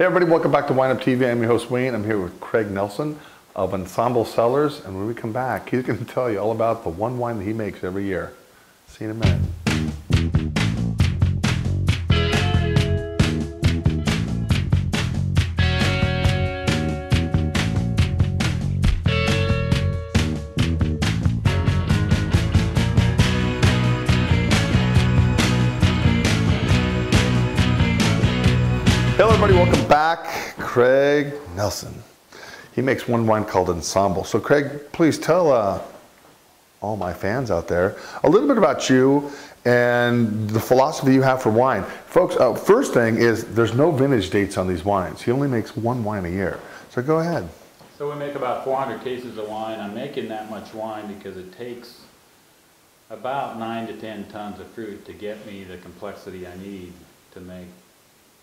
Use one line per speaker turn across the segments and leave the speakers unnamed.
Hey everybody, welcome back to Wine Up TV. I'm your host Wayne. I'm here with Craig Nelson of Ensemble Cellars, and when we come back, he's going to tell you all about the one wine that he makes every year. See you in a minute. Hello everybody, welcome back. Craig Nelson. He makes one wine called Ensemble. So Craig, please tell all my fans out there a little bit about you and the philosophy you have for wine. Folks, first thing is there's no vintage dates on these wines. He only makes one wine a year. So go ahead.
So we make about 400 cases of wine. I'm making that much wine because it takes about 9 to 10 tons of fruit to get me the complexity I need to make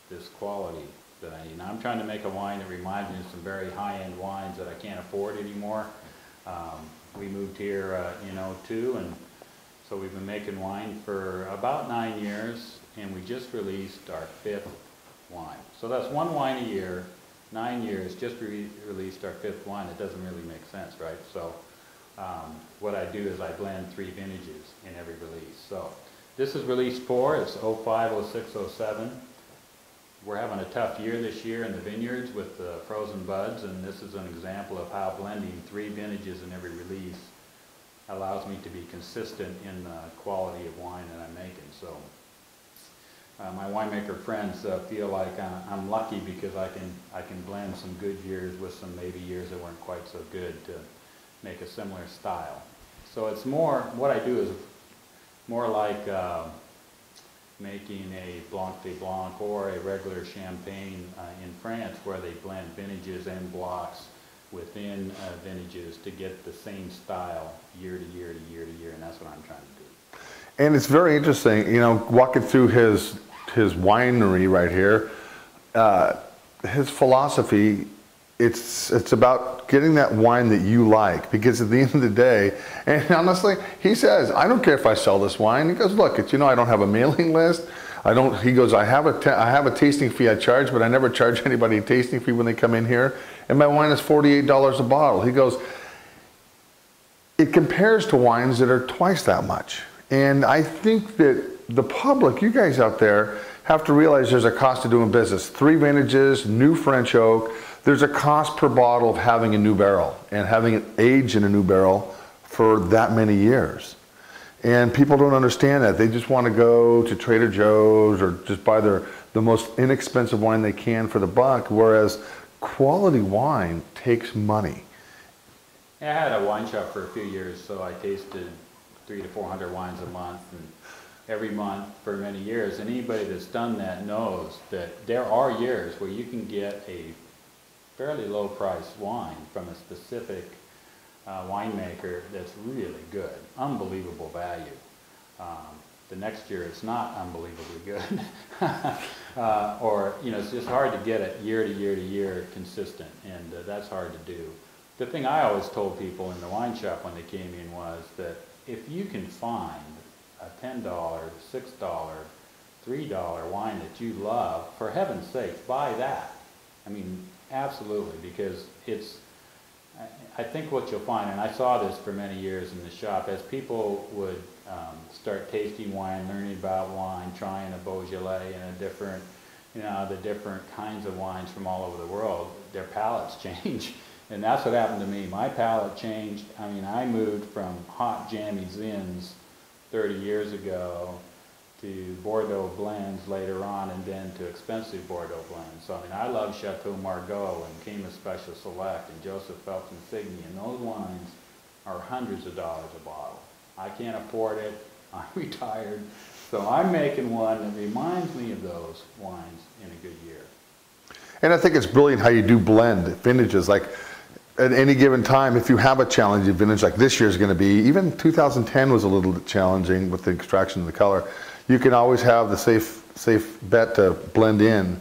this quality that I need. Now, I'm trying to make a wine that reminds me of some very high-end wines that I can't afford anymore. We moved here in '02, and so we've been making wine for about 9 years, and we just released our 5th wine. So that's one wine a year, 9 years, just released our 5th wine. It doesn't really make sense, right? So what I do is I blend 3 vintages in every release. So this is release 4. It's 05, 06, 07. We're having a tough year this year in the vineyards with the frozen buds, and this is an example of how blending 3 vintages in every release allows me to be consistent in the quality of wine that I'm making. So my winemaker friends feel like I'm lucky because I can blend some good years with some maybe years that weren't quite so good to make a similar style. So it's more, what I do is more like making a Blanc de Blanc or a regular champagne in France, where they blend vintages and blocks within vintages to get the same style year to year to year to year, and that's what I'm trying to do.
And it's very interesting, you know, walking through his winery right here, his philosophy, it's about getting that wine that you like, because at the end of the day, and honestly, he says, I don't care if I sell this wine. He goes, look, it's, you know, I don't have a mailing list. He goes, I have a tasting fee I charge, but I never charge anybody a tasting fee when they come in here. And my wine is $48 a bottle. He goes, it compares to wines that are twice that much. And I think that the public, you guys out there, have to realize there's a cost to doing business. 3 vintages, new French oak. There's a cost per bottle of having a new barrel and having it age in a new barrel for that many years. And people don't understand that. They just want to go to Trader Joe's or just buy the most inexpensive wine they can for the buck, whereas quality wine takes money.
I had a wine shop for a few years, so I tasted 300 to 400 wines a month, and every month for many years. And anybody that's done that knows that there are years where you can get a fairly low priced wine from a specific winemaker that's really good, unbelievable value. The next year it's not unbelievably good. Or, you know, it's just hard to get it year to year to year consistent, and that's hard to do. The thing I always told people in the wine shop when they came in was that if you can find a $10, $6, $3 wine that you love, for heaven's sake, buy that. I mean, absolutely, because it's, I think what you'll find, and I saw this for many years in the shop, as people would start tasting wine, learning about wine, trying a Beaujolais and a different, you know, the different kinds of wines from all over the world, their palates change. And that's what happened to me. My palate changed. I mean, I moved from hot jammy zins 30 years ago to Bordeaux blends later on, and then to expensive Bordeaux blends. So I mean, I love Chateau Margaux and Cayman Special Select and Joseph Phelps Insignia, and those wines are hundreds of dollars a bottle. I can't afford it. I'm retired, so I'm making one that reminds me of those wines in a good year.
And I think it's brilliant how you do blend vintages. Like at any given time, if you have a challenging vintage like this year is going to be, even 2010 was a little bit challenging with the extraction of the color. You can always have the safe bet to blend in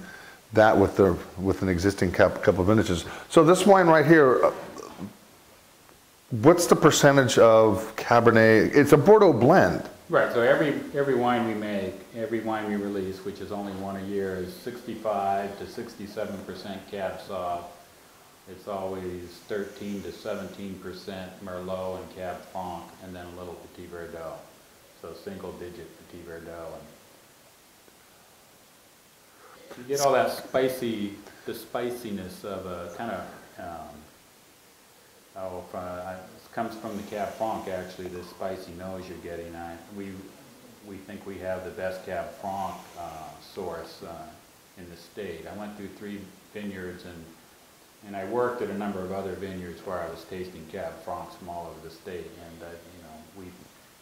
that with an existing couple of vintages. So this wine right here, what's the percentage of Cabernet? It's a Bordeaux blend.
Right, so every wine we make, every wine we release, which is only one a year, is 65 to 67% Cab Sauv. It's always 13 to 17% Merlot and Cab Franc, and then a little Petit Verdot. So single-digit Petit Verdot. And you get all that the spiciness of a kind of, it comes from the Cab Franc actually, the spicy nose you're getting. We think we have the best Cab Franc source in the state. I went through 3 vineyards and I worked at a number of other vineyards where I was tasting Cab Francs from all over the state. And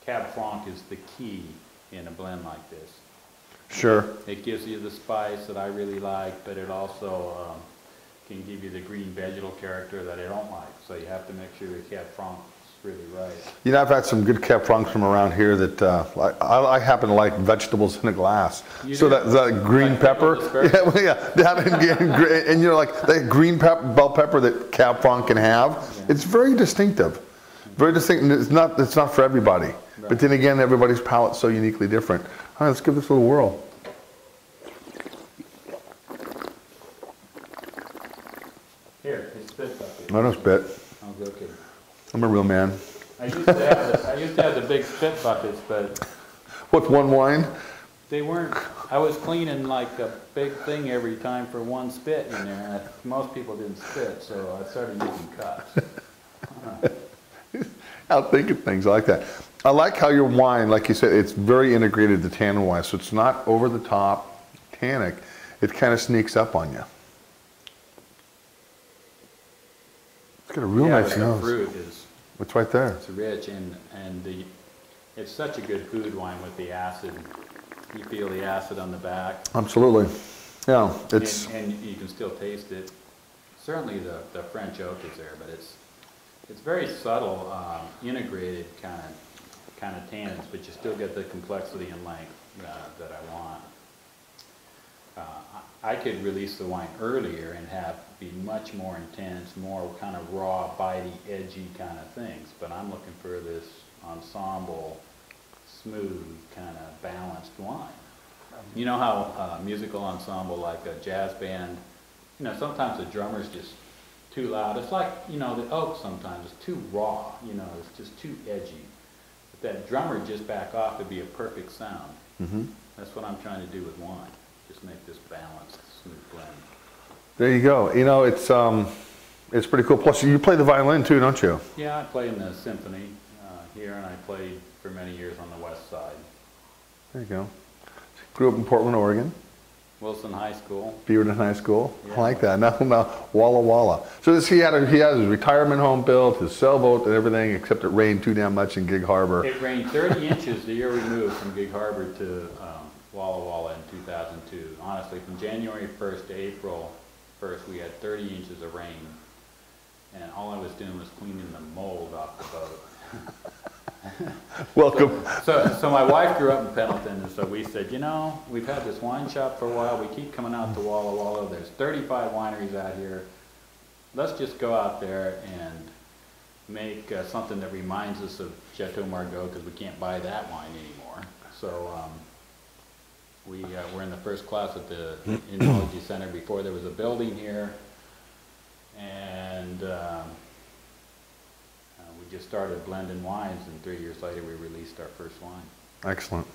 Cab Franc is the key in a blend like this.
Sure.
It gives you the spice that I really like, but it also can give you the green vegetal character that I don't like. So you have to make sure your Cab Franc's really right.
You know, I've had some good Cab Francs from around here that I happen to like vegetables in a glass. So that green
like
pepper, and you know, like that green bell pepper that Cab Franc can have. It's very distinctive, very distinct. It's not for everybody. Right. But then again, everybody's palate's so uniquely different. All right, let's give this a little whirl.
Here, it's spit bucket.
I don't spit.
I'm joking.
I'm a real man.
I used to have the big spit buckets, but
what's one wine?
They weren't. I was cleaning like a big thing every time for one spit in there. And most people didn't spit, so I started using cups.
Outthinking things, I like that. I like how your wine, like you said, it's very integrated to tannin wise, so it's not over the top, tannic. It kind of sneaks up on you. It's got a real nice nose.
The fruit is.
It's right there.
It's rich it's such a good food wine with the acid. You feel the acid on the back.
Absolutely. Yeah, it's.
And you can still taste it. Certainly the French oak is there, but it's very subtle, integrated kind of tannins, but you still get the complexity and length that I want. I could release the wine earlier and be much more intense, more kind of raw, bitey, edgy kind of things, but I'm looking for this ensemble, smooth, kind of balanced wine. You know how musical ensemble, like a jazz band, you know, sometimes the drummer's just too loud. It's like, you know, the oak sometimes is too raw, you know, it's just too edgy. But that drummer just back off to be a perfect sound.
Mm-hmm.
That's what I'm trying to do with wine. Just make this balanced, smooth blend.
There you go. You know, it's pretty cool. Plus, you play the violin too, don't you?
Yeah, I play in the symphony here, and I played for many years on the west side.
There you go. Grew up in Portland, Oregon.
Wilson High School.
Beaverton High School.
Yeah.
I like that. Now, Walla Walla. So he had his retirement home built, his sailboat and everything, except it rained too damn much in Gig Harbor.
It rained 30 inches the year we moved from Gig Harbor to Walla Walla in 2002. Honestly, from January 1st to April 1st, we had 30 inches of rain. And all I was doing was cleaning the mold off the boat.
Welcome.
So my wife grew up in Pendleton, and so we said, you know, we've had this wine shop for a while. We keep coming out to Walla Walla. There's 35 wineries out here. Let's just go out there and make something that reminds us of Chateau Margaux, because we can't buy that wine anymore. So we were in the first class at the Enology Center before there was a building here, and we just started blending wines, and 3 years later we released our first wine.
Excellent.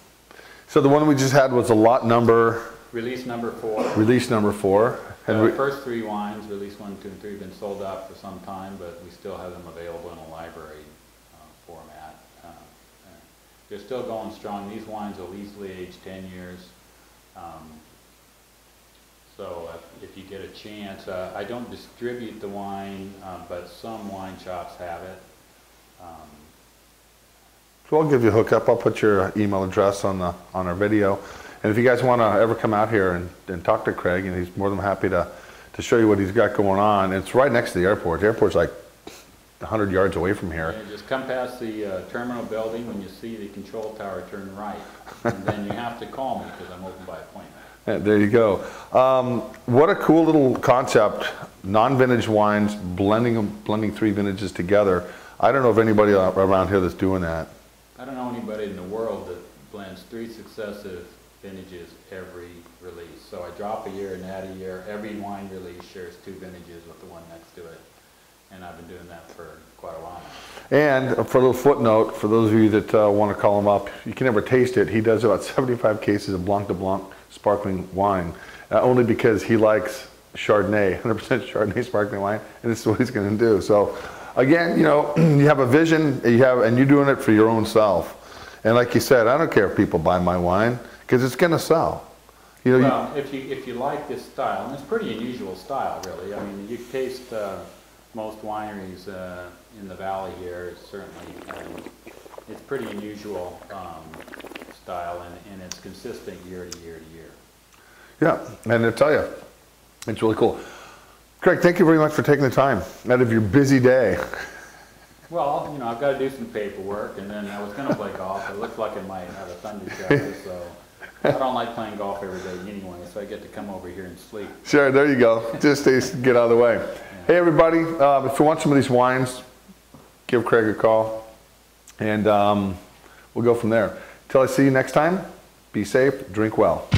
So the one we just had was a lot number.
Release number 4.
Release number 4.
The first 3 wines, release 1, 2, and 3, have been sold out for some time, but we still have them available in a library format. They're still going strong. These wines will easily age 10 years. So if you get a chance, I don't distribute the wine, but some wine shops have it.
So I'll give you a hookup. I'll put your email address on our video. And if you guys want to ever come out here and talk to Craig, and he's more than happy to show you what he's got going on. It's right next to the airport. The airport's like 100 yards away from here.
Yeah, just come past the terminal building. When you see the control tower, turn right. And then you have to call me because I'm open by appointment.
Yeah, there you go. What a cool little concept. Non-vintage wines, blending 3 vintages together. I don't know of anybody around here that's doing that.
I don't know anybody in the world that represents 3 successive vintages every release. So I drop a year and add a year. Every wine release shares 2 vintages with the one next to it. And I've been doing that for quite a while now.
And for a little footnote, for those of you that want to call him up, you can never taste it. He does about 75 cases of Blanc de Blanc sparkling wine, only because he likes Chardonnay, 100% Chardonnay sparkling wine, and this is what he's going to do. So again, you know, you have a vision, and you're doing it for your own self. And like you said, I don't care if people buy my wine, because it's going to sell. You know,
well, if you like this style, and it's a pretty unusual style, really. I mean, you taste most wineries in the valley here. It's certainly it's pretty unusual style, and it's consistent year to year to year.
Yeah, and I tell you, it's really cool. Craig, thank you very much for taking the time out of your busy day.
Well, you know, I've got to do some paperwork, and then I was going to play golf. It looks like I might have a thunder shower, so I don't like playing golf every day anyway, so I get to come over here and sleep.
Sure, there you go. Just get out of the way. Yeah. Hey, everybody, if you want some of these wines, give Craig a call, and we'll go from there. Until I see you next time, be safe, drink well.